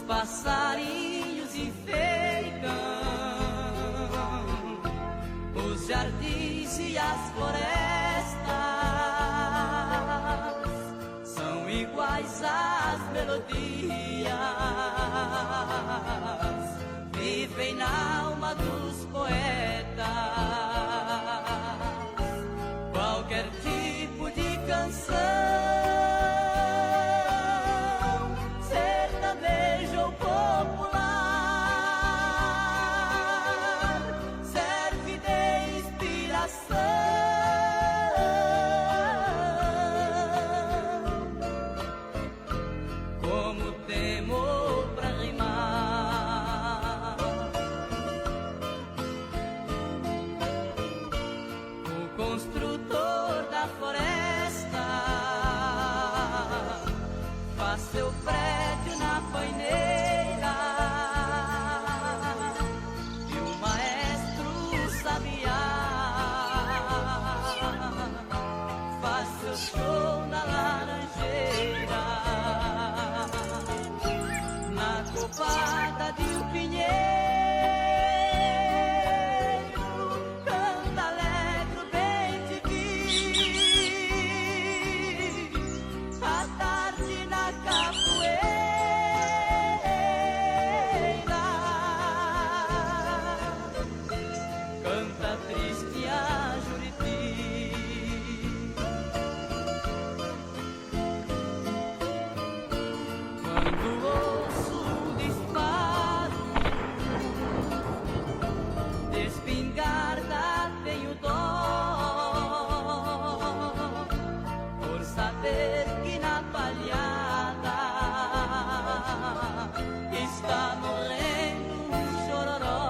passarinhos enfeitam os jardins e as florestas, são iguais às melodias, vivem na alma dos poetas. Qualquer tipo de canção, sertanejo ou popular, serve de inspiração. Como temor pra rimar, o construtor da floresta faz seu prédio na paineira, e o maestro sabiá faz seu show na laranjeira, na copada de um pinheiro. Canta alegre o bem te vi, à tarde na capoeira. Canta triste a Juriti, quando ouço o disparo de espingarda, tenho dó, por saber que na palhada está morrendo um chororó.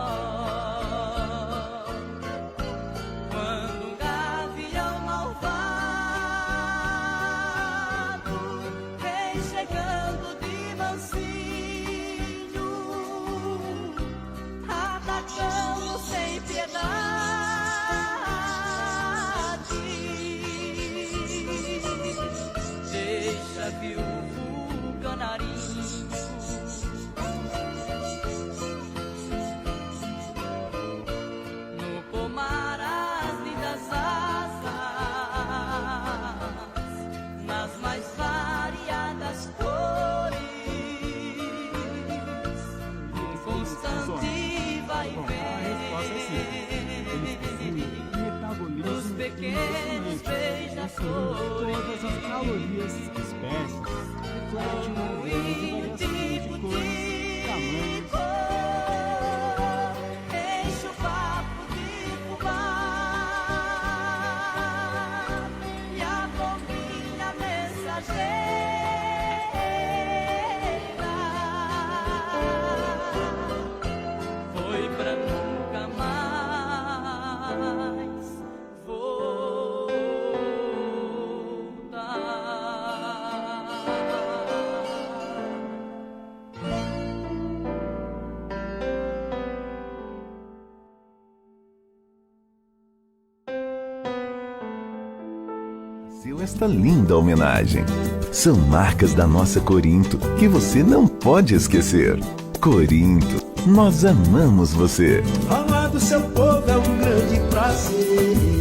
Quando um gavião malvado vem chegando de mansinho, atacando sem piedade, deixa viúvo o canarinho. No pomar as lindas asas, nas mais variadas cores, um constante vai e vem dos pequenos beija-flores. Todas as calorias, espécies, reflete uma grande variação de cores, tamanhos. Enche o papo de fubá e a bombinha mensageira foi pra nunca mais voltar. Esta linda homenagem. São marcas da nossa Corinto que você não pode esquecer. Corinto, nós amamos você. Falar do seu povo é um grande prazer.